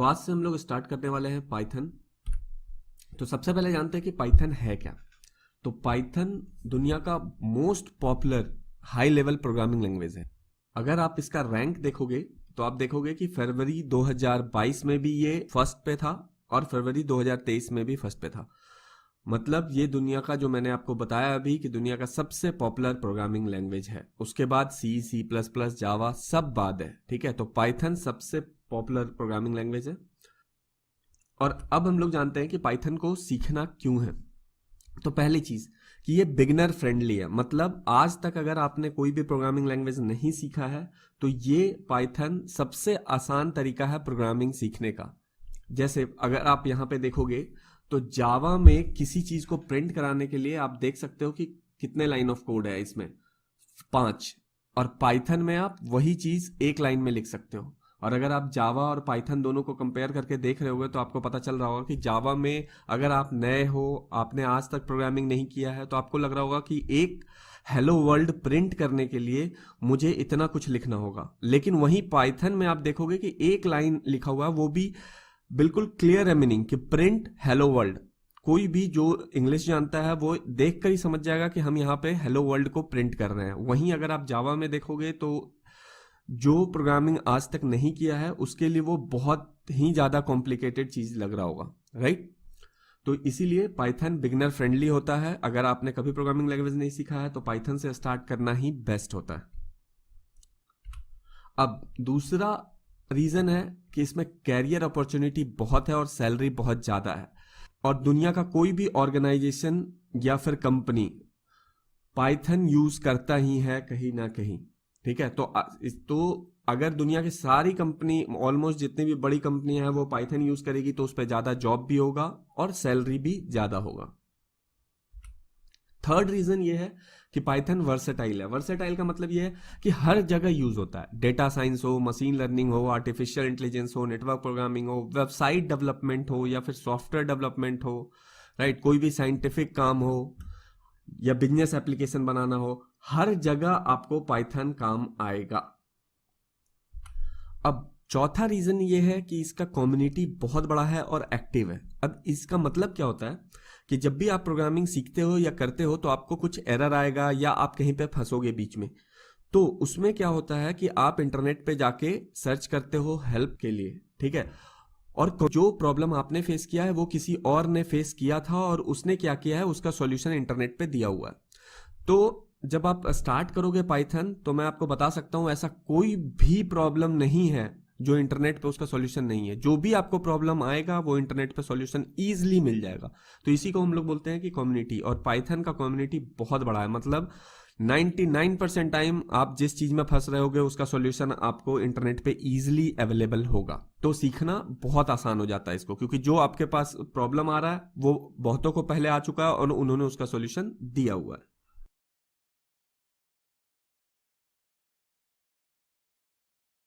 आज से हम लोग स्टार्ट करने वाले हैं पाइथन। तो सबसे पहले जानते हैं कि पाइथन है क्या। तो पाइथन दुनिया का most popular high level programming language है। अगर आप इसका रैंक देखोगे तो आप देखोगे कि फरवरी 2022 में भी ये फर्स्ट पे था और फरवरी 2023 में भी फर्स्ट पे था। मतलब ये दुनिया का, जो मैंने आपको बताया अभी, कि दुनिया का सबसे पॉपुलर प्रोग्रामिंग लैंग्वेज है। उसके बाद सी प्लस प्लस, जावा सब बाद है। ठीक है, तो पाइथन सबसे पॉपुलर प्रोग्रामिंग लैंग्वेज है। और अब हम लोग जानते हैं कि पाइथन को सीखना क्यों है। तो पहली चीज कि ये बिगिनर फ्रेंडली है। मतलब आज तक अगर आपने कोई भी प्रोग्रामिंग लैंग्वेज नहीं सीखा है तो ये पाइथन सबसे आसान तरीका है प्रोग्रामिंग सीखने का। जैसे अगर आप यहाँ पे देखोगे तो जावा में किसी चीज को प्रिंट कराने के लिए आप देख सकते हो कि कितने लाइन ऑफ कोड है इसमें, 5। और पाइथन में आप वही चीज एक लाइन में लिख सकते हो। और अगर आप जावा और पाइथन दोनों को कंपेयर करके देख रहे होगे तो आपको पता चल रहा होगा कि जावा में अगर आप नए हो, आपने आज तक प्रोग्रामिंग नहीं किया है, तो आपको लग रहा होगा कि एक हेलो वर्ल्ड प्रिंट करने के लिए मुझे इतना कुछ लिखना होगा। लेकिन वहीं पाइथन में आप देखोगे कि एक लाइन लिखा हुआ है, वो भी बिल्कुल क्लियर है मीनिंग कि प्रिंट हेलो वर्ल्ड। कोई भी जो इंग्लिश जानता है वो देख कर ही समझ जाएगा कि हम यहाँ पे हेलो वर्ल्ड को प्रिंट कर रहे हैं। वहीं अगर आप जावा में देखोगे तो जो प्रोग्रामिंग आज तक नहीं किया है उसके लिए वो बहुत ही ज्यादा कॉम्प्लिकेटेड चीज लग रहा होगा, राइट। तो इसीलिए पाइथन बिगिनर फ्रेंडली होता है। अगर आपने कभी प्रोग्रामिंग लैंग्वेज नहीं सीखा है तो पाइथन से स्टार्ट करना ही बेस्ट होता है। अब दूसरा रीजन है कि इसमें कैरियर अपॉर्चुनिटी बहुत है और सैलरी बहुत ज्यादा है। और दुनिया का कोई भी ऑर्गेनाइजेशन या फिर कंपनी पाइथन यूज करता ही है कहीं ना कहीं। ठीक है, तो अगर दुनिया की सारी कंपनी, ऑलमोस्ट जितनी भी बड़ी कंपनी है, वो पाइथन यूज करेगी तो उस पर ज्यादा जॉब भी होगा और सैलरी भी ज्यादा होगा। थर्ड रीजन ये है कि पाइथन वर्सेटाइल है। वर्सेटाइल का मतलब ये है कि हर जगह यूज होता है। डेटा साइंस हो, मशीन लर्निंग हो, आर्टिफिशियल इंटेलिजेंस हो, नेटवर्क प्रोग्रामिंग हो, वेबसाइट डेवलपमेंट हो या फिर सॉफ्टवेयर डेवलपमेंट हो, राइट, कोई भी साइंटिफिक काम हो या बिजनेस एप्लीकेशन बनाना हो, हर जगह आपको पाइथन काम आएगा। अब चौथा रीजन ये है कि इसका कम्युनिटी बहुत बड़ा है और एक्टिव है। अब इसका मतलब क्या होता है कि जब भी आप प्रोग्रामिंग सीखते हो या करते हो तो आपको कुछ एरर आएगा या आप कहीं पे फंसोगे बीच में। तो उसमें क्या होता है कि आप इंटरनेट पे जाके सर्च करते हो हेल्प के लिए, ठीक है। और जो प्रॉब्लम आपने फेस किया है वो किसी और ने फेस किया था और उसने क्या किया है उसका सॉल्यूशन इंटरनेट पे दिया हुआ है। तो जब आप स्टार्ट करोगे पाइथन तो मैं आपको बता सकता हूं ऐसा कोई भी प्रॉब्लम नहीं है जो इंटरनेट पे उसका सॉल्यूशन नहीं है। जो भी आपको प्रॉब्लम आएगा वो इंटरनेट पे सॉल्यूशन इजीली मिल जाएगा। तो इसी को हम लोग बोलते हैं कि कम्युनिटी। और पाइथन का कम्युनिटी बहुत बड़ा है। मतलब 99% टाइम आप जिस चीज में फंस रहे होगे उसका सॉल्यूशन आपको इंटरनेट पे इजीली अवेलेबल होगा। तो सीखना बहुत आसान हो जाता है इसको, क्योंकि जो आपके पास प्रॉब्लम आ रहा है वो बहुतों को पहले आ चुका है और उन्होंने उसका सॉल्यूशन दिया हुआ है।